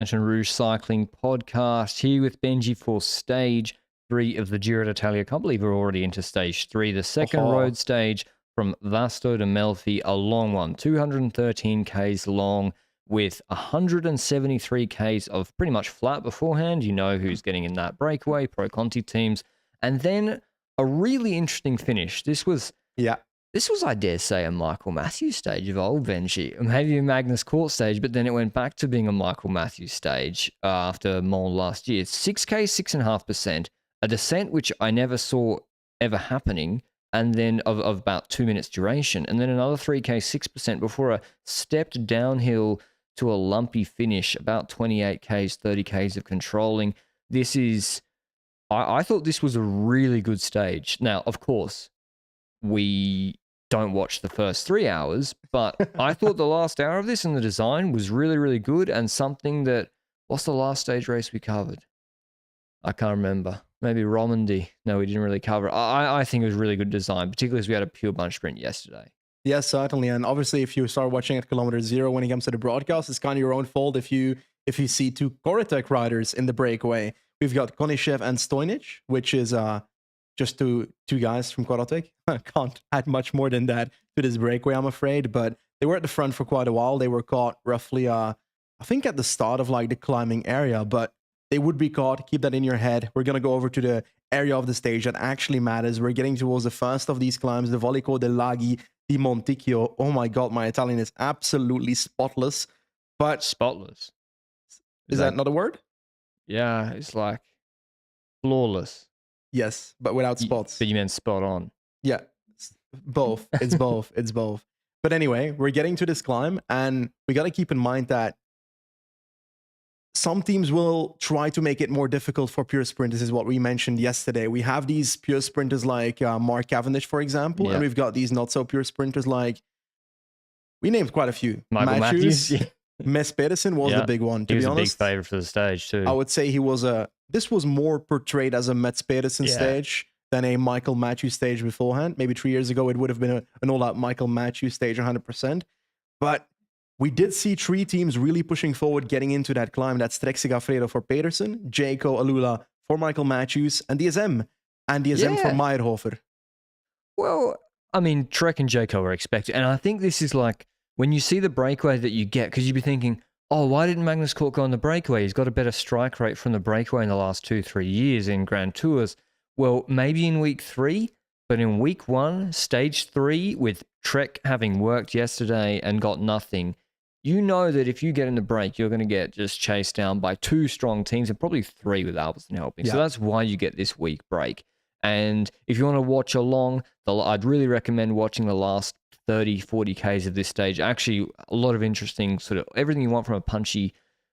Lanterne Rouge Cycling Podcast here with Benji for stage 3 of the Giro d'Italia. I can't believe we're already into stage 3. The second road stage from Vasto to Melfi, a long one, 213 Ks long with 173 Ks of pretty much flat beforehand. You know who's getting in that breakaway, Pro Conti teams. And then a really interesting finish. This was, I dare say, a Michael Matthews stage of old Benji. Maybe a Magnus Court stage, but then it went back to being a Michael Matthews stage after Mont last year. 6K, 6.5%, a descent which I never saw ever happening, and then of about 2 minutes duration, and then another 3K, 6% before a stepped downhill to a lumpy finish, about 28Ks, 30Ks of controlling. This is, I thought this was a really good stage. Now, of course, we don't watch the first 3 hours, but I thought the last hour of this and the design was really, really good, and something that, what's the last stage race we covered? I can't remember. Maybe Romandy. No, we didn't really cover it. I think it was really good design, particularly as we had a pure bunch sprint yesterday. Yes, certainly. And obviously, if you start watching at kilometer 0 when it comes to the broadcast, it's kind of your own fault if you see two Corotec riders in the breakaway. We've got Konishev and Stojnic, which is just two guys from Corotec. I can't add much more than that to this breakaway, I'm afraid. But they were at the front for quite a while. They were caught roughly, I think at the start of like the climbing area, but they would be caught. Keep that in your head. We're going to go over to the area of the stage that actually matters. We're getting towards the first of these climbs, the Vollico de Laghi di Monticchio. Oh my God, my Italian is absolutely spotless. But spotless. Is that not a word? Yeah, it's like flawless. Yes, but without spots. But you meant spot on. Yeah, both. It's both. It's both. But anyway, we're getting to this climb, and we got to keep in mind that some teams will try to make it more difficult for pure sprinters, is what we mentioned yesterday. We have these pure sprinters like Mark Cavendish, for example, and we've got these not so pure sprinters like, we named quite a few. Michael Matthews. Mes Pedersen was the big one, to be honest. He was a big favorite for the stage too. I would say this was more portrayed as a Mets Pedersen stage than a Michael Matthews stage beforehand. Maybe 3 years ago, it would have been an all-out Michael Matthews stage 100%. But we did see 3 teams really pushing forward, getting into that climb. That's Trek Segafredo for Pedersen, Jayco Alula for Michael Matthews, and DSM. And DSM for Meyerhofer. Well, I mean, Trek and Jayco are expected. And I think this is like, when you see the breakaway that you get, because you'd be thinking, oh, why didn't Magnus Court go on the breakaway? He's got a better strike rate from the breakaway in the last 2-3 years in Grand Tours. Well, maybe in week 3, but in week 1, stage 3, with Trek having worked yesterday and got nothing, you know that if you get in the break, you're going to get just chased down by 2 strong teams and probably 3 with Albertson helping. So that's why you get this week break. And if you want to watch along, I'd really recommend watching the last 30, 40 Ks of this stage. Actually, a lot of interesting sort of everything you want from a punchy,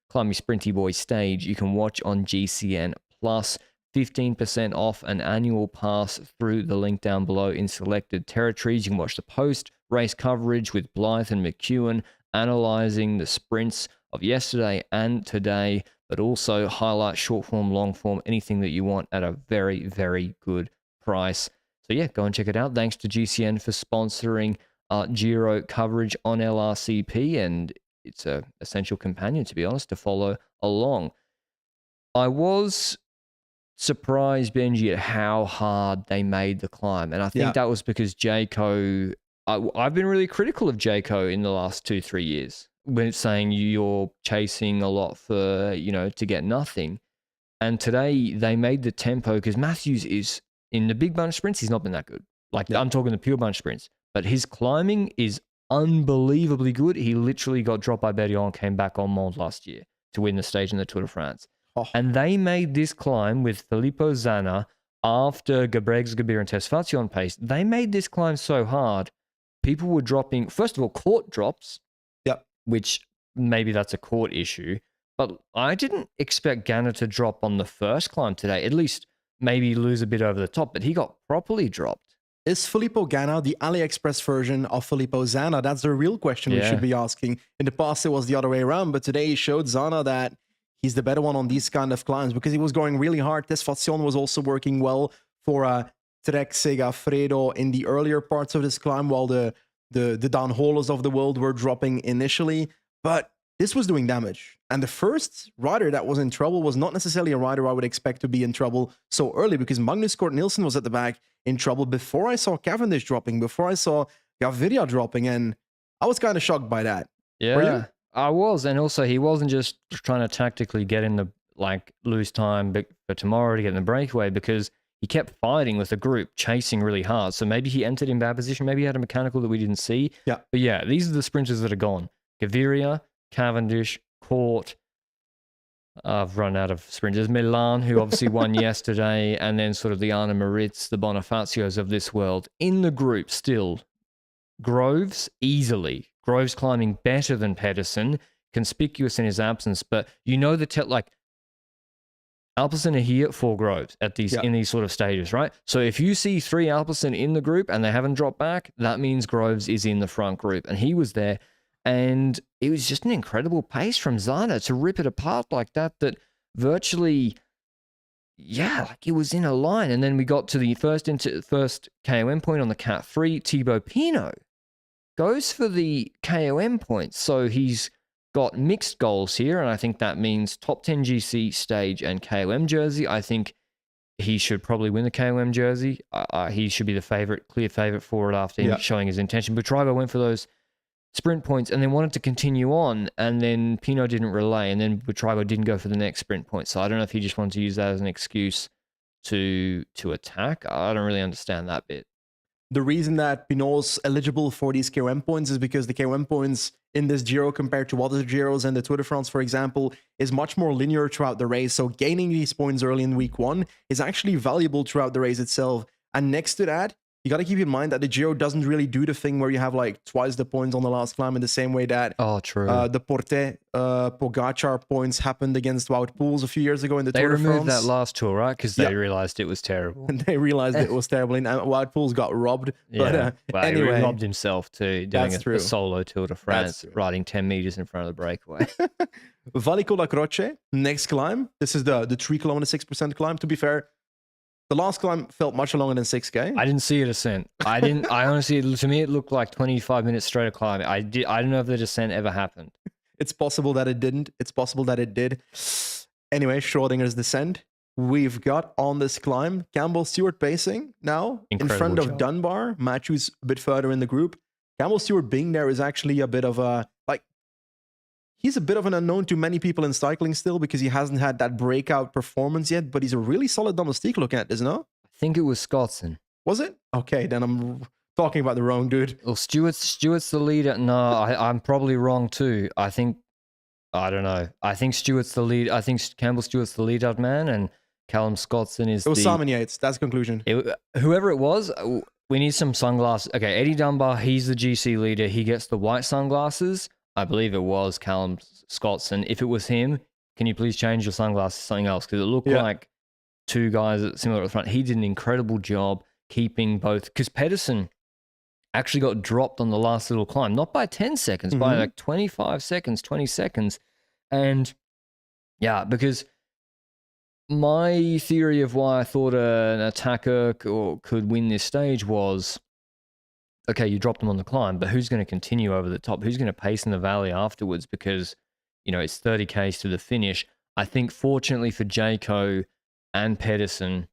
climby, sprinty boy stage, you can watch on GCN Plus. 15% off an annual pass through the link down below in selected territories. You can watch the post-race coverage with Blythe and McEwen analyzing the sprints of yesterday and today, but also highlight short form, long form, anything that you want at a very, very good price. So yeah, go and check it out. Thanks to GCN for sponsoring Giro coverage on LRCP, and it's an essential companion, to be honest, to follow along. I was surprised, Benji, at how hard they made the climb, and I think that was because Jayco, I've been really critical of Jayco in the last 2-3 years, when it's saying you're chasing a lot for, to get nothing. And today they made the tempo, because Matthews is, in the big bunch sprints, he's not been that good. Like, I'm talking the pure bunch sprints. But his climbing is unbelievably good. He literally got dropped by Bertillon and came back on Mont last year to win the stage in the Tour de France. And they made this climb with Filippo Zanna after Gebregs, Gabir and Tesfazion pace. They made this climb so hard, people were dropping, first of all, court drops, which maybe that's a court issue. But I didn't expect Ganna to drop on the first climb today, at least maybe lose a bit over the top, but he got properly dropped. Is Filippo Ganna the AliExpress version of Filippo Zanna? That's the real question we should be asking. In the past, it was the other way around, but today he showed Zanna that he's the better one on these kind of climbs because he was going really hard. Tesfazion was also working well for Trek Segafredo in the earlier parts of this climb, while the downhaulers of the world were dropping initially. But this was doing damage. And the first rider that was in trouble was not necessarily a rider I would expect to be in trouble so early, because Magnus Cort Nielsen was at the back in trouble before I saw Cavendish dropping, before I saw Gaviria dropping, and I was kind of shocked by that. Were you? Yeah, I was. And also, he wasn't just trying to tactically get in the, lose time for tomorrow to get in the breakaway, because he kept fighting with the group, chasing really hard. So maybe he entered in bad position. Maybe he had a mechanical that we didn't see. Yeah. But yeah, these are the sprinters that are gone. Gaviria, Cavendish, Cort. I've run out of sprinters. Milan, who obviously won yesterday, and then sort of the Arna Moritz, the Bonifacios of this world. In the group still, Groves easily. Groves climbing better than Pedersen, conspicuous in his absence. But you know Alpecin are here for Groves at these in these sort of stages, right? So if you see 3 Alpecin in the group and they haven't dropped back, that means Groves is in the front group, and he was there. And it was just an incredible pace from Zana to rip it apart like that, that virtually, like it was in a line. And then we got to the first KOM point on the Cat 3. Thibaut Pinot goes for the KOM points. So he's got mixed goals here, and I think that means top 10 GC stage and KOM jersey. I think he should probably win the KOM jersey. He should be the clear favorite for it after him showing his intention. But Buitrago went for those sprint points and then wanted to continue on, and then Pinot didn't relay, and then Buitrago didn't go for the next sprint point. So I don't know if he just wanted to use that as an excuse to attack. I don't really understand that bit. The reason that Pinot's eligible for these KOM points is because the KOM points in this Giro compared to other Giros and the Tour de France, for example, is much more linear throughout the race. So gaining these points early in week 1 is actually valuable throughout the race itself. And next to that, you got to keep in mind that the Giro doesn't really do the thing where you have like twice the points on the last climb in the same way that the Porte Pogacar points happened against Wout Poels a few years ago in the Tour de France. They removed that last tour, right? Because they realized it was terrible. And they realized it was terrible. And Wout Poels got robbed. Yeah. But anyway, he robbed himself too, doing a solo Tour de France, riding 10 meters in front of the breakaway. Valico La Croce, next climb. This is the 3 kilometer 6% climb. To be fair, the last climb felt much longer than 6K. I didn't see a descent. I honestly, to me, it looked like 25 minutes straight of climbing. I don't know if the descent ever happened. It's possible that it didn't. It's possible that it did. Anyway, Schrodinger's descent. We've got on this climb Campbell Stewart pacing now in front of Dunbar. Matthew's a bit further in the group. Campbell Stewart being there is actually a bit of a, he's a bit of an unknown to many people in cycling still, because he hasn't had that breakout performance yet, but he's a really solid domestique looking at this, no? I think it was Scottson. Was it? Okay, then I'm talking about the wrong dude. Well, Stewart's the leader. No, I'm probably wrong too. I don't know. I think Stewart's the lead. I think Campbell Stewart's the lead out man, and Callum Scottson is It was Simon Yates. That's the conclusion. Whoever it was, we need some sunglasses. Okay, Eddie Dunbar, he's the GC leader. He gets the white sunglasses. I believe it was Callum Scottson. If it was him, can you please change your sunglasses to something else? Because it looked like 2 guys similar at the front. He did an incredible job keeping both. Because Pedersen actually got dropped on the last little climb, not by 10 seconds, by like 25 seconds, 20 seconds. And yeah, because my theory of why I thought an attacker could win this stage was, okay, you dropped them on the climb, but who's going to continue over the top? Who's going to pace in the valley afterwards? Because, it's 30 Ks to the finish. I think, fortunately for Jayco and Pedersen,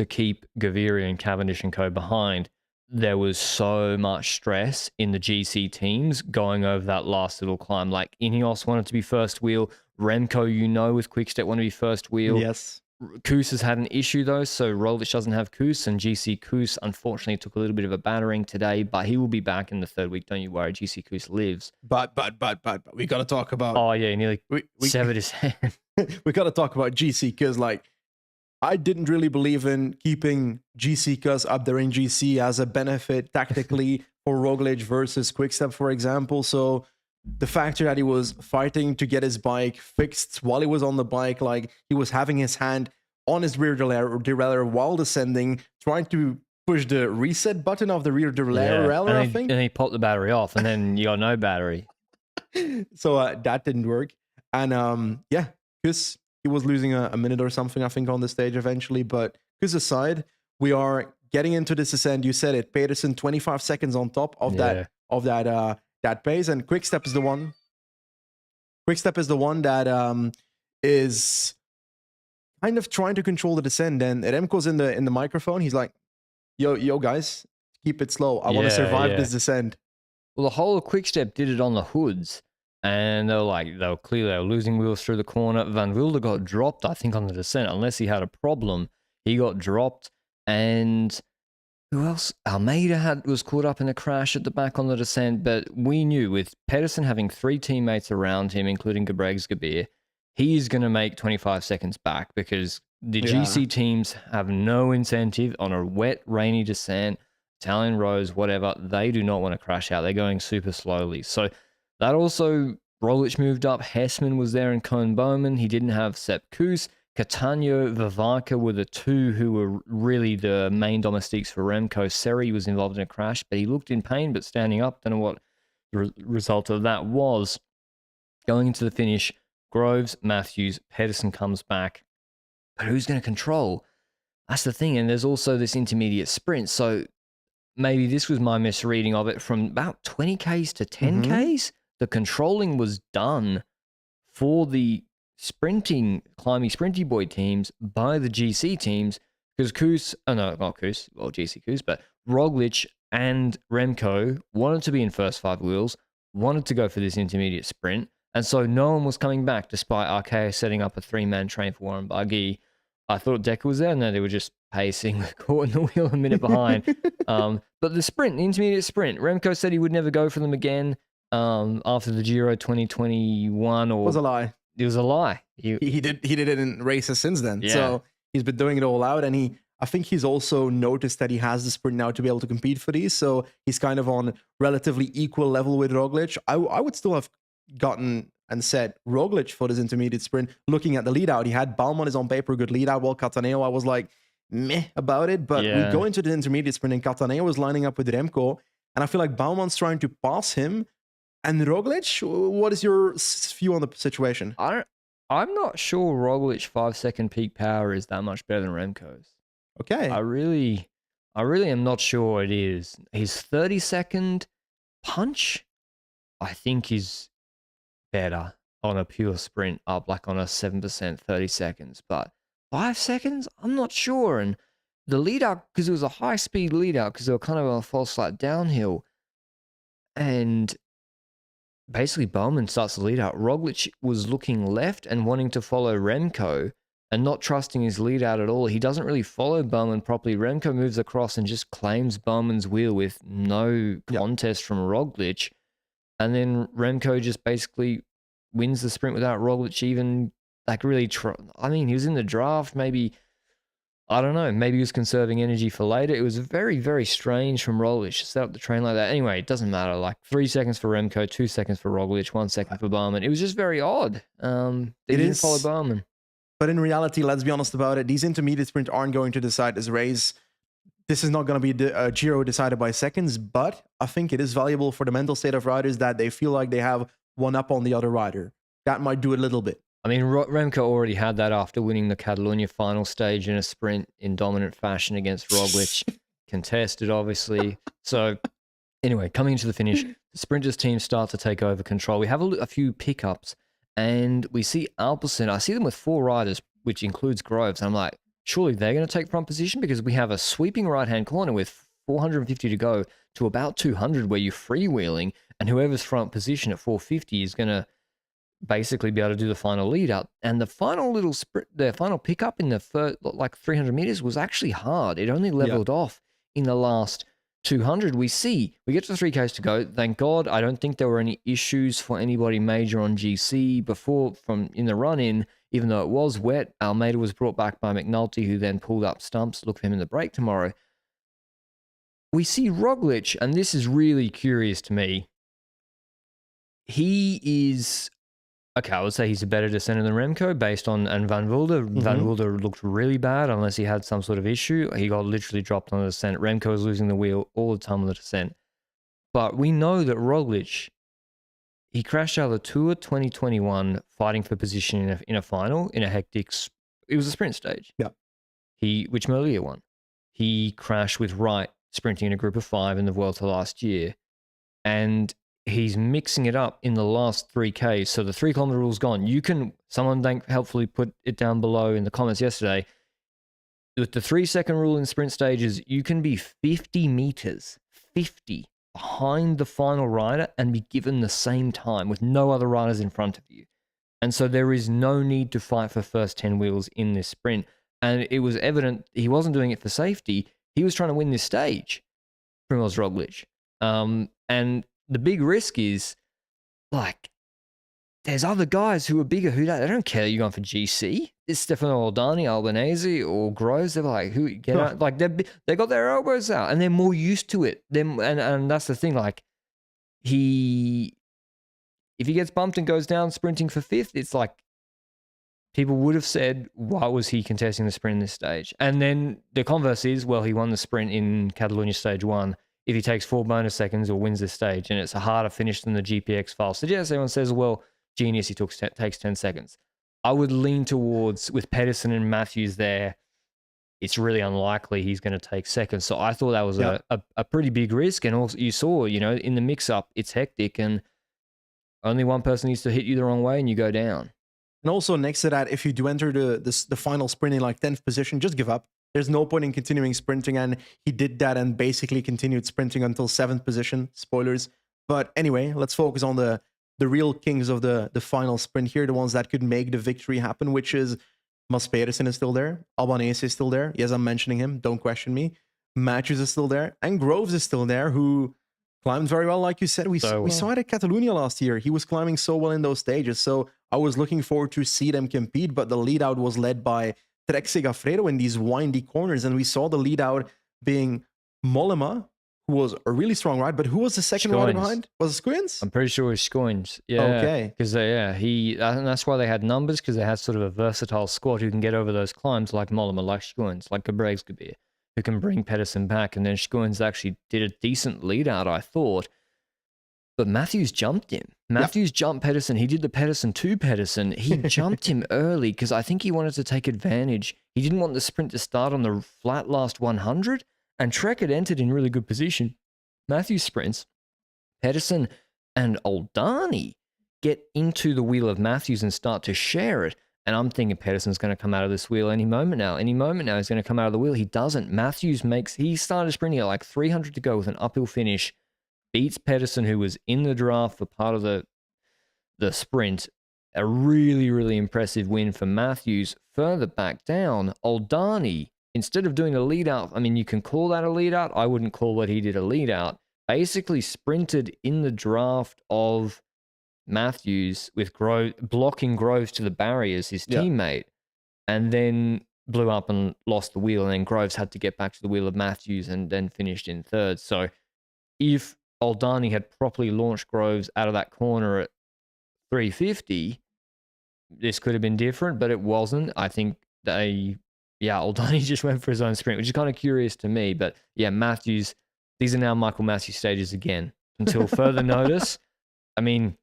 to keep Gaviria and Cavendish and co behind, there was so much stress in the GC teams going over that last little climb. Like, Ineos wanted to be first wheel. Remco, with Quickstep want to be first wheel. Yes. Koos has had an issue though, so Roglic doesn't have Koos, and GC Koos unfortunately took a little bit of a battering today, but he will be back in the 3rd week. Don't you worry, GC Koos lives. But we got to talk about. Oh yeah, nearly severed his hand. We got to talk about GC, because I didn't really believe in keeping GC Koos up there in GC as a benefit tactically for Roglic versus Quickstep, for example. So the factor that he was fighting to get his bike fixed while he was on the bike, like he was having his hand on his rear derailleur while descending, trying to push the reset button of the rear derailleur, I think. And he popped the battery off, and then you got no battery. So that didn't work. And because he was losing a minute or something, I think, on the stage eventually. But Kus aside, we are getting into this ascent. You said it, Pedersen 25 seconds on top of that pace, and Quickstep is the one Quickstep is the one that is kind of trying to control the descent. And Remco's in the microphone. He's like, yo, guys, keep it slow. I want to survive this descent. Well, the whole of Quickstep did it on the hoods. And they were losing wheels through the corner. Van Wilder got dropped, I think, on the descent. Unless he had a problem, he got dropped. And who else? Almeida was caught up in a crash at the back on the descent. But we knew with Pedersen having 3 teammates around him, including Gebregs, he's going to make 25 seconds back because the GC teams have no incentive on a wet, rainy descent, Italian roads, whatever. They do not want to crash out. They're going super slowly. So that also, Roglic moved up. Hessman was there and Koen Bowman. He didn't have Sepp Kuss. Catania, Vivarka were the 2 who were really the main domestiques for Remco. Seri was involved in a crash, but he looked in pain, but standing up. Don't know what the result of that was. Going into the finish, Groves, Matthews, Pedersen comes back. But who's going to control? That's the thing. And there's also this intermediate sprint. So maybe this was my misreading of it. From about 20Ks to 10Ks, the controlling was done for the Climby Sprinty Boy teams by the GC teams because GC Kuss, but Roglic and Remco wanted to be in first 5 wheels, wanted to go for this intermediate sprint, and so no one was coming back despite Arkea setting up a 3-man train for Warren Barguil. I thought Decker was there, and then they were just pacing, caught in the wheel a minute behind. But the intermediate sprint, Remco said he would never go for them again after the Giro 2021. It was a lie. It was a lie. He did it in races since then. Yeah. So he's been doing it all out, and I think he's also noticed that he has the sprint now to be able to compete for these. So he's kind of on relatively equal level with Roglic. I would still have gotten and said Roglic for this intermediate sprint. Looking at the lead out, he had Baumann is on paper a good lead out. While Cataneo, I was like meh about it. But we go into the intermediate sprint, and Cataneo was lining up with Remco, and I feel like Baumann's trying to pass him. And Roglic, what is your view on the situation? I'm not sure Roglic 5-second peak power is that much better than Remco's. Okay. I really am not sure it is. His 30-second punch, I think, is better on a pure sprint up, like on a 7%, 30 seconds. But 5 seconds, I'm not sure. And the lead out, because it was a high-speed lead out, because they were kind of on a false slight downhill. And basically, Bowman starts the lead out. Roglic was looking left and wanting to follow Remco and not trusting his lead out at all. He doesn't really follow Bowman properly. Remco moves across and just claims Bowman's wheel with no contest from Roglic. And then Remco just basically wins the sprint without Roglic even really he was in the draft, maybe. I don't know. Maybe he was conserving energy for later. It was very, very strange from Roglic to set up the train like that. Anyway, it doesn't matter. Like 3 seconds for Remco, 2 seconds for Roglic, 1 second for Bowman. It was just very odd. They didn't follow Bowman. But in reality, let's be honest about it. These intermediate sprints aren't going to decide this race. This is not going to be a Giro decided by seconds, but I think it is valuable for the mental state of riders that they feel like they have one up on the other rider. That might do a little bit. I mean, Remco already had that after winning the Catalunya final stage in a sprint in dominant fashion against Roglic. Contested, obviously. So, anyway, coming into the finish, the sprinters team start to take over control. We have a few pickups, and we see Alpecin. I see them with 4 riders, which includes Groves. I'm like, surely they're going to take front position because we have a sweeping right-hand corner with 450 to go to about 200 where you're freewheeling, and whoever's front position at 450 is going to basically be able to do the final lead up. And the final little sprint, the final pickup in the first, 300 meters was actually hard. It only leveled off in the last 200. We get to the 3Ks to go. Thank God. I don't think there were any issues for anybody major on GC before from in the run in, even though it was wet. Almeida was brought back by McNulty, who then pulled up stumps. Look for him in the break tomorrow. We see Roglic, and this is really curious to me. He is, okay, I would say he's a better descender than Remco based on, and Van Wilder. Van Wilder looked really bad unless he had some sort of issue. He got literally dropped on the descent. Remco was losing the wheel all the time on the descent. But we know that Roglic, he crashed out of the Tour 2021 fighting for position in a final, in a hectic, it was a sprint stage. Yeah. Which Merlier won. He crashed with Wright sprinting in a group of 5 in the Vuelta last year. And he's mixing it up in the last 3Ks. So the 3 kilometer rule's gone. Someone helpfully put it down below in the comments yesterday. With the 3-second rule in sprint stages, you can be 50 meters, 50 behind the final rider and be given the same time with no other riders in front of you. And so there is no need to fight for first 10 wheels in this sprint. And it was evident he wasn't doing it for safety. He was trying to win this stage, Primoz Roglic. And the big risk is, like, there's other guys who are bigger who they don't care that you're going for GC. It's Stefano Oldani, Albanese, or Groves. They're like, who get out? Like they got their elbows out and they're more used to it. And that's the thing. Like if he gets bumped and goes down sprinting for 5th, it's like people would have said, why was he contesting the sprint in this stage? And then the converse is, well, he won the sprint in Catalonia stage 1. If he takes 4 bonus seconds or wins this stage, and it's a harder finish than the GPX file suggests, everyone says, well, genius, he takes 10 seconds. I would lean towards, with Pedersen and Matthews there, it's really unlikely he's going to take second. So I thought that was a pretty big risk. And also you saw, in the mix-up, it's hectic and only one person needs to hit you the wrong way and you go down. And also next to that, if you do enter the final sprint in like 10th position, just give up. There's no point in continuing sprinting. And he did that and basically continued sprinting until 7th position. Spoilers. But anyway, let's focus on the real kings of the final sprint here, the ones that could make the victory happen, which is Mas Pedersen is still there. Albanese is still there. Yes, I'm mentioning him. Don't question me. Matthews is still there. And Groves is still there, who climbed very well, like you said. We saw it at Catalonia last year. He was climbing so well in those stages. So I was looking forward to see them compete, but the lead out was led by Trek Segafredo in these windy corners. And we saw the lead out being Mollema, who was a really strong ride, but who was the second rider behind? Was it Squins? I'm pretty sure it was Squins. Yeah. Okay. Because and that's why they had numbers, because they had sort of a versatile squad who can get over those climbs like Mollema, like Squins, like Gebregs could be, who can bring Pedersen back. And then Squins actually did a decent lead out, I thought. But Matthews jumped him. Matthews jumped Pedersen. He did the Pedersen to Pedersen. He jumped him early because I think he wanted to take advantage. He didn't want the sprint to start on the flat last 100. And Trek had entered in really good position. Matthews sprints. Pedersen and Oldani get into the wheel of Matthews and start to share it. And I'm thinking Pedersen's going to come out of this wheel any moment now. Any moment now he's going to come out of the wheel. He doesn't. Matthews he started sprinting at like 300 to go with an uphill finish. Beats Pedersen, who was in the draft for part of the sprint. A really, really impressive win for Matthews. Further back down, Oldani, instead of doing a lead out, I mean, you can call that a lead out. I wouldn't call what he did a lead out. Basically sprinted in the draft of Matthews with blocking Groves to the barriers, his teammate, and then blew up and lost the wheel. And then Groves had to get back to the wheel of Matthews and then finished in 3rd. So if Oldani had properly launched Groves out of that corner at 350, this could have been different, but it wasn't. I think Oldani just went for his own sprint, which is kind of curious to me. But yeah, Matthews, these are now Michael Matthews stages again until further notice. I mean,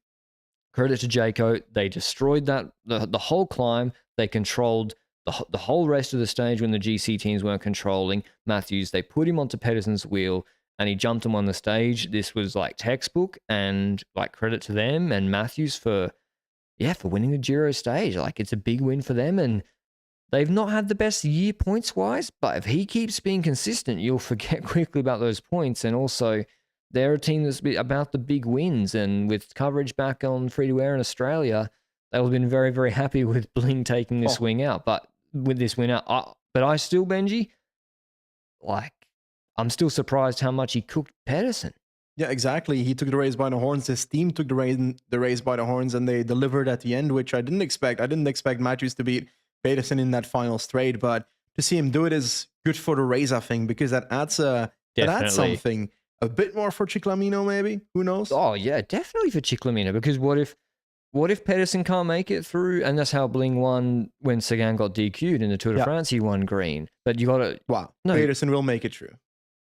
credit to Jayco. They destroyed the whole climb. They controlled the whole rest of the stage when the GC teams weren't controlling. Matthews, they put him onto Pedersen's wheel and he jumped him on the stage. This was like textbook, and like credit to them and Matthews for winning the Giro stage. Like, it's a big win for them, and they've not had the best year points-wise, but if he keeps being consistent, you'll forget quickly about those points. And also, they're a team that's about the big wins, and with coverage back on free-to-air in Australia, they've been very, very happy with Bling taking this wing out. But with this win out, but I still, Benji, I'm still surprised how much he cooked Pedersen. Yeah, exactly. He took the race by the horns. His team took the race by the horns, and they delivered at the end, which I didn't expect. I didn't expect Matthews to beat Pedersen in that final straight, but to see him do it is good for the race, I think, because that adds something. A bit more for Ciclamino, maybe? Who knows? Oh, yeah, definitely for Ciclamino, because what if Pedersen can't make it through? And that's how Bling won when Sagan got DQ'd in the Tour de France. He won green. But you got to... Wow. No, Pedersen will make it through.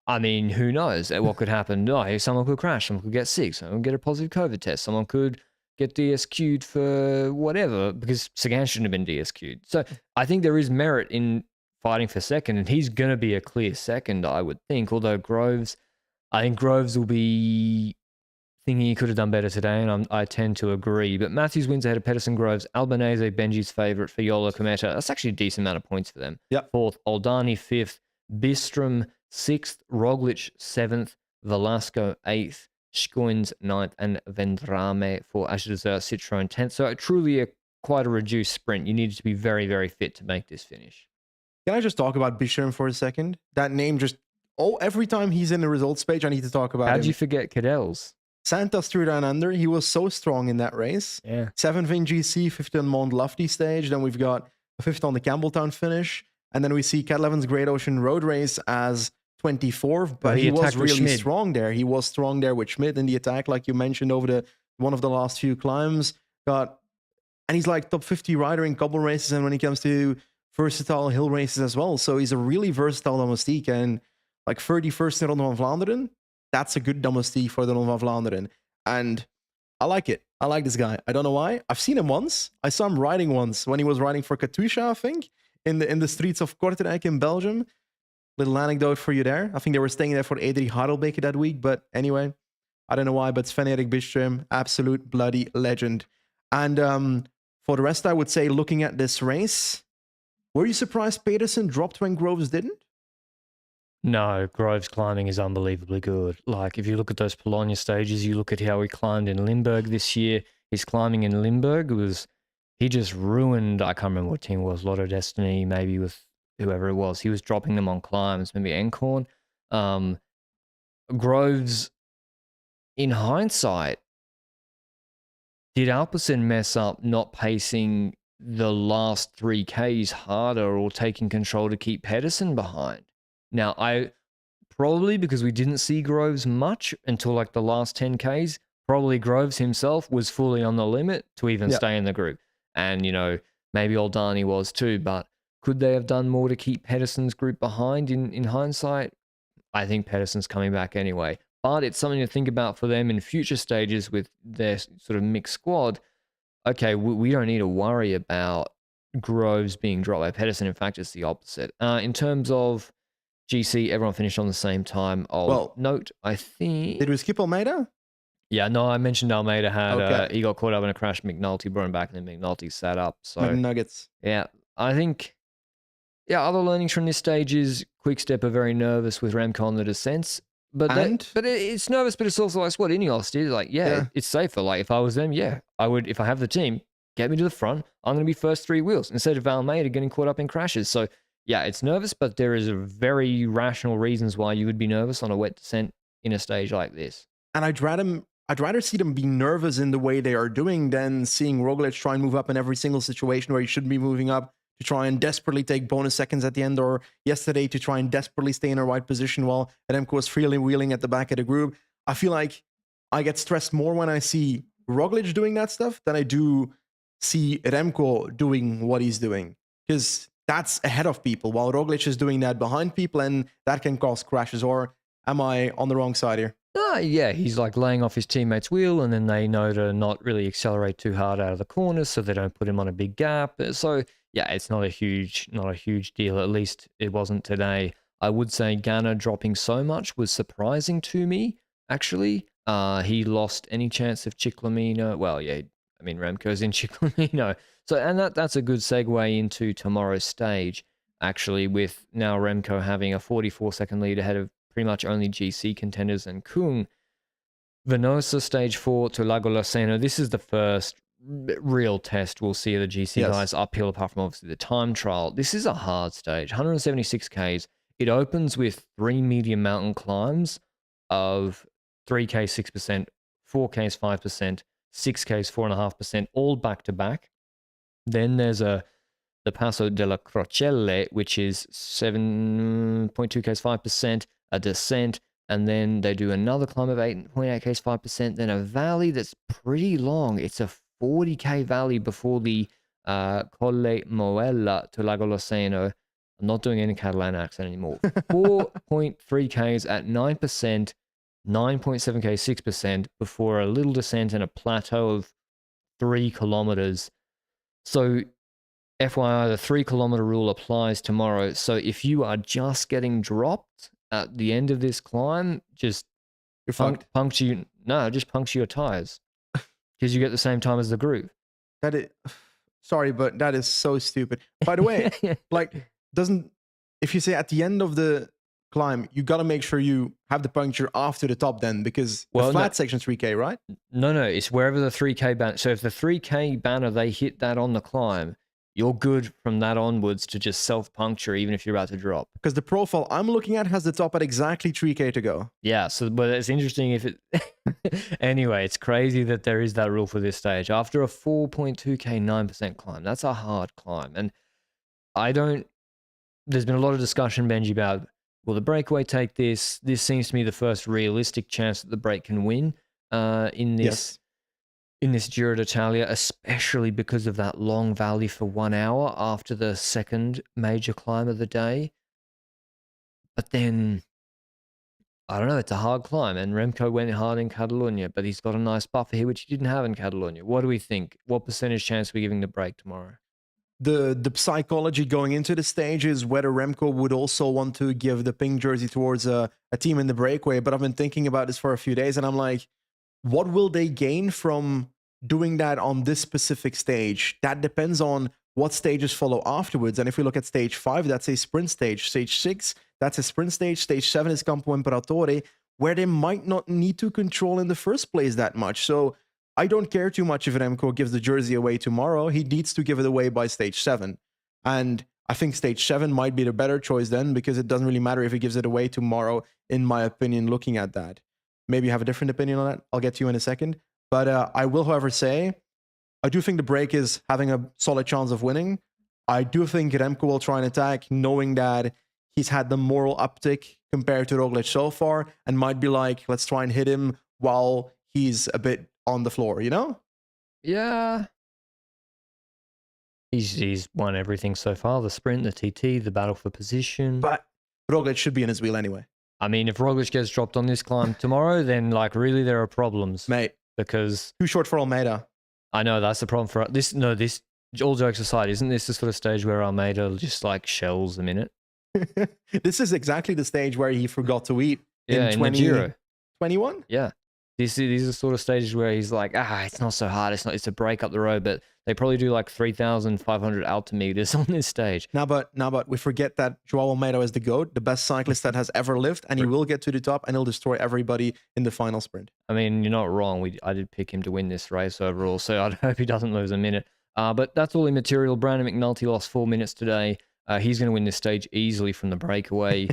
I mean, who knows what could happen? No, someone could crash, someone could get sick, someone could get a positive COVID test, someone could get DSQ'd for whatever, because Sagan shouldn't have been DSQ'd. So I think there is merit in fighting for second, and he's going to be a clear second, I would think. Although I think Groves will be thinking he could have done better today, and I tend to agree. But Matthews wins ahead of Pedersen, Groves, Albanese, Benji's favourite, Fiala, Cometa. That's actually a decent amount of points for them. Yep. 4th, Oldani 5th, Bistrom 6th, Roglic 7th, Velasco 8th, Schoens 9th, and Vendrame for Ashdazar Citroën 10th. So truly quite a reduced sprint. You needed to be very, very fit to make this finish. Can I just talk about Bishram for a second? That name just, every time he's in the results page, I need to talk about him. How'd you forget Cadell's? Santos through down under. He was so strong in that race. Yeah. 7th in GC, 5th on Mont Lofty stage. Then we've got a 5th on the Campbelltown finish. And then we see Cat 11's Great Ocean Road Race as 24th. But he was really strong there. He was strong there with Schmidt in the attack, like you mentioned, over one of the last few climbs. And he's like top 50 rider in couple races. And when he comes to versatile hill races as well. So he's a really versatile domestique. And like 31st in Ronde van Vlaanderen, that's a good domestique for the Ronde van Vlaanderen. And I like it. I like this guy. I don't know why. I've seen him once. I saw him riding once when he was riding for Katusha, I think, in the streets of Kortrijk in Belgium. Little anecdote for you there. I think they were staying there for Adrie Harelbeke that week. But anyway, I don't know why, but Sven-Erik Bistrom, absolute bloody legend. And for the rest, I would say, looking at this race, were you surprised Pedersen dropped when Groves didn't? No, Groves' climbing is unbelievably good. Like, if you look at those Bologna stages, you look at how he climbed in Limburg this year. His climbing in Limburg he just ruined, I can't remember what team it was, Lotto Destiny, maybe with whoever it was. He was dropping them on climbs, maybe Encorn. Groves, in hindsight, did Alpecin mess up not pacing the last 3Ks harder or taking control to keep Pedersen behind? Now, probably because we didn't see Groves much until like the last 10Ks, probably Groves himself was fully on the limit to even stay in the group. And, maybe Oldani was too, but could they have done more to keep Pedersen's group behind in hindsight? I think Pedersen's coming back anyway. But it's something to think about for them in future stages with their sort of mixed squad. Okay, we don't need to worry about Groves being dropped by Pedersen. In fact, it's the opposite. In terms of GC, everyone finished on the same time. Note, I think... Did we skip Almeida? Yeah, no, I mentioned Almeida had... he got caught up in a crash. McNulty brought him back, and then McNulty sat up. So Nuggets. Yeah, I think... Yeah, other learnings from this stage is Quickstep are very nervous with Remco on the descents. But it's nervous, but it's also like what Ineos did. Like, it's safer. Like, if I was them, I would, if I have the team, get me to the front. I'm going to be first 3 wheels instead of Almeida getting caught up in crashes. So, yeah, it's nervous, but there is a very rational reasons why you would be nervous on a wet descent in a stage like this. And I'd rather see them be nervous in the way they are doing than seeing Roglic try and move up in every single situation where he shouldn't be moving up, to try and desperately take bonus seconds at the end, or yesterday to try and desperately stay in the right position while Remco was freely wheeling at the back of the group. I feel like I get stressed more when I see Roglic doing that stuff than I do see Remco doing what he's doing, because that's ahead of people while Roglic is doing that behind people, and that can cause crashes. Or am I on the wrong side here? Yeah, he's like laying off his teammate's wheel, and then they know to not really accelerate too hard out of the corners so they don't put him on a big gap. So yeah, it's not a huge deal. At least it wasn't today. I would say Ganna dropping so much was surprising to me, actually. He lost any chance of Ciclamino. Well, yeah, I mean, Remco's in Ciclamino. So, and that's a good segue into tomorrow's stage, actually, with now Remco having a 44-second lead ahead of pretty much only GC contenders and Kung. Venosa stage 4 to Lago Laceno. This is the first real test we'll see of the GC guys uphill, apart from obviously the time trial. This is a hard stage, 176 Ks. It opens with 3 medium mountain climbs of 3K 6%, 4Ks 5%, 6Ks 4.5%, all back to back. Then there's the Passo della Crocelle, which is 7.2Ks 5%, a descent, and then they do another climb of 8.8Ks 5%, then a valley that's pretty long. It's a 40K valley before the Colle Moella to Lago Laceno. I'm not doing any Catalan accent anymore. 4.3Ks at 9%, 9.7K 6% before a little descent and a plateau of 3 kilometers. So FYI, the 3 kilometer rule applies tomorrow. So if you are just getting dropped at the end of this climb, just You're fucked. Just puncture your tires because you get the same time as the group. That is, sorry, but that is so stupid. By the way, like, if you say at the end of the climb, you got to make sure you have the puncture after the top then, because the flat section's 3K, right? No, it's wherever the 3K banner. So if the 3K banner, they hit that on the climb, you're good from that onwards to just self-puncture, even if you're about to drop. Because the profile I'm looking at has the top at exactly 3K to go. Yeah, but it's interesting if it... Anyway, it's crazy that there is that rule for this stage. After a 4.2K 9% climb, that's a hard climb. And there's been a lot of discussion, Benji, about, will the breakaway take this? This seems to me the first realistic chance that the break can win in this... in this Giro d'Italia, especially because of that long valley for 1 hour after the second major climb of the day. But then, I don't know, it's a hard climb, and Remco went hard in Catalonia, but he's got a nice buffer here, which he didn't have in Catalonia. What do we think? What percentage chance are we giving the break tomorrow? The psychology going into the stage is whether Remco would also want to give the pink jersey towards a team in the breakaway, but I've been thinking about this for a few days, and I'm like, what will they gain from doing that on this specific stage? That depends on what stages follow afterwards. And if we look at stage 5, that's a sprint stage. Stage 6, that's a sprint stage. Stage 7 is Campo Imperatore, where they might not need to control in the first place that much. So I don't care too much if Remco gives the jersey away tomorrow. He needs to give it away by stage 7. And I think stage 7 might be the better choice then, because it doesn't really matter if he gives it away tomorrow, in my opinion, looking at that. Maybe you have a different opinion on that. I'll get to you in a second. But I will, however, say, I do think the break is having a solid chance of winning. I do think Remco will try and attack, knowing that he's had the moral uptick compared to Roglic so far, and might be like, let's try and hit him while he's a bit on the floor, you know? Yeah. He's won everything so far. The sprint, the TT, the battle for position. But Roglic should be in his wheel anyway. I mean, if Roglic gets dropped on this climb tomorrow, then like really there are problems. Mate. Because too short for Almeida. I know that's the problem for this. No, this, all jokes aside, isn't this the sort of stage where Almeida just like shells a minute? This is exactly the stage where he forgot to eat in the Giro. 21? Yeah. These are the sort of stages where he's like, it's not so hard. It's a break up the road, but they probably do like 3,500 altimeters on this stage. Now, but we forget that Joao Almeida is the GOAT, the best cyclist that has ever lived, and he will get to the top and he'll destroy everybody in the final sprint. I mean, you're not wrong. I did pick him to win this race overall, so I hope he doesn't lose a minute. But that's all immaterial. Brandon McNulty lost 4 minutes today. He's going to win this stage easily from the breakaway.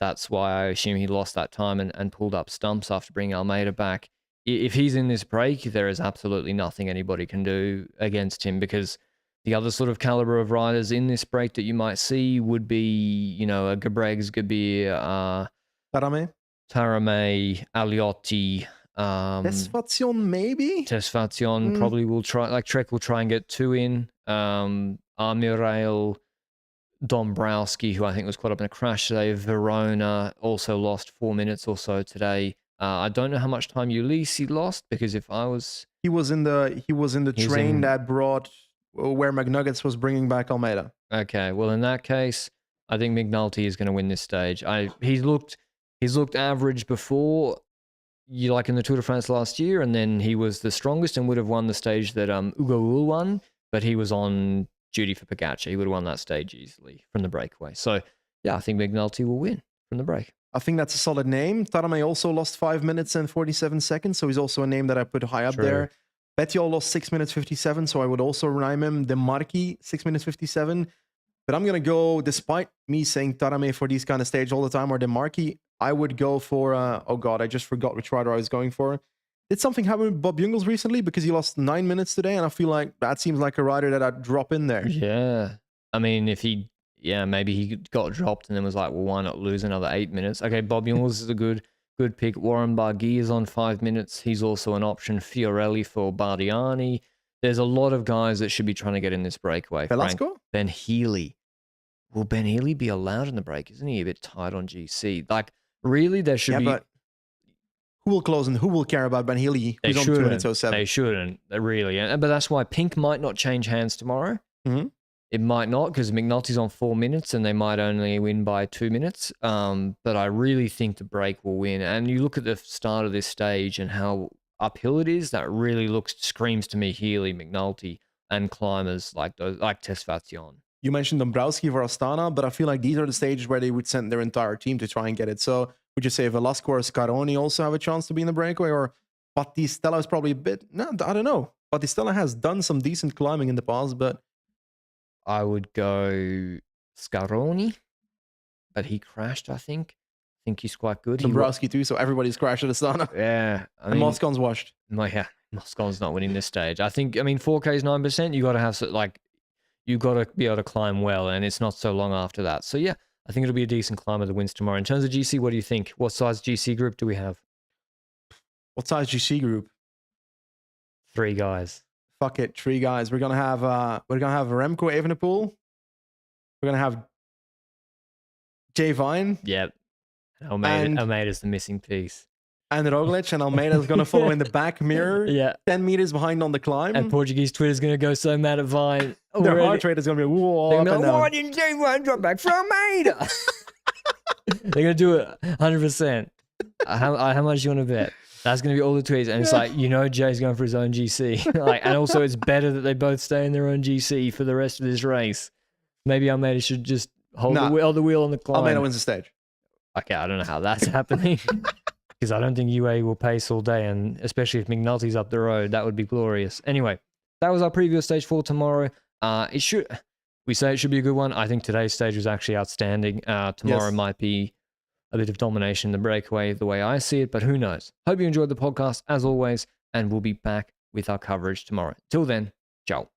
That's why I assume he lost that time and pulled up stumps after bringing Almeida back. If he's in this break, there is absolutely nothing anybody can do against him, because the other sort of caliber of riders in this break that you might see would be, a Gebregs, Gabir, Taramay, Aliotti. Tesfazion, maybe? Tesfazion probably will try, like Trek will try and get 2 in. Armirail, Dombrowski, who I think was caught up in a crash today. Verona also lost 4 minutes or so today. I don't know how much time Ulisi lost, because if I was... He was in the train that brought where McNuggets was bringing back Almeida. Okay, well in that case, I think McNulty is going to win this stage. He's looked average before, like in the Tour de France last year, and then he was the strongest and would have won the stage that Ugo Ull won, but he was on duty for Pogacar. He would have won that stage easily from the breakaway. So yeah, I think McNulty will win from the break. I think that's a solid name. Taramay also lost 5 minutes and 47 seconds, so he's also a name that I put high up there. Bettiol lost 6 minutes 57, so I would also rhyme him. De Marchi, 6 minutes 57. But I'm going to go, despite me saying Taramay for these kind of stage all the time, or De Marchi, I would go for, oh God, I just forgot which rider I was going for. Did something happen with Bob Jungels recently? Because he lost 9 minutes today, and I feel like that seems like a rider that I'd drop in there. Yeah. I mean, maybe he got dropped and then was like, well, why not lose another 8 minutes? Okay, Bob Jungels is a good pick. Warren Barguil is on 5 minutes. He's also an option. Fiorelli for Bardiani. There's a lot of guys that should be trying to get in this breakaway. Velasco? Ben Healy. Will Ben Healy be allowed in the break? Isn't he a bit tight on GC? Like, really, there should be... But who will close and who will care about Ben Healy? Who's on 2 minutes 07? They shouldn't, really. But that's why Pink might not change hands tomorrow. Mm-hmm. It might not because McNulty's on 4 minutes and they might only win by 2 minutes. But I really think the break will win. And you look at the start of this stage and how uphill it is, that really screams to me Healy, McNulty, and climbers like Tesfation. You mentioned Dombrowski for Astana, but I feel like these are the stages where they would send their entire team to try and get it. So would you say Velasco or Scaroni also have a chance to be in the breakaway? Or Battistella is probably a bit... No, I don't know. Battistella has done some decent climbing in the past, but... I would go Scaroni, but he crashed, I think. I think he's quite good. Dombrowski too, so everybody's crashed at Astana. Yeah. And Moscon's washed. Yeah, Moscon's not winning this stage. I mean, 4K is 9%. You got to have, you got to be able to climb well, and it's not so long after that. So, yeah, I think it'll be a decent climber that wins tomorrow. In terms of GC, what do you think? What size GC group do we have? What size GC group? 3 guys. Fuck it, 3 guys. We're gonna have Remco Evenepoel. We're gonna have Jay Vine. Yep. Almeida's the missing piece. And Roglic, and Almeida's gonna follow in the back mirror. Yeah. 10 meters behind on the climb. And Portuguese Twitter's gonna go so mad at Vine. Their heart rate is gonna be whoa. They're gonna, why didn't Jay Vine drop back for Almeida? They're gonna do it 100%. How much do you want to bet? That's going to be all the tweets. And it's like, Jay's going for his own GC. And also it's better that they both stay in their own GC for the rest of this race. Maybe Almeida should just hold the wheel on the climb. Almeida wins the stage. Okay, I don't know how that's happening. Because I don't think UAE will pace all day. And especially if McNulty's up the road, that would be glorious. Anyway, that was our preview of stage 4 tomorrow. We say it should be a good one. I think today's stage was actually outstanding. Tomorrow might be a bit of domination in the breakaway, the way I see it, but who knows? Hope you enjoyed the podcast, as always, and we'll be back with our coverage tomorrow. Till then, ciao.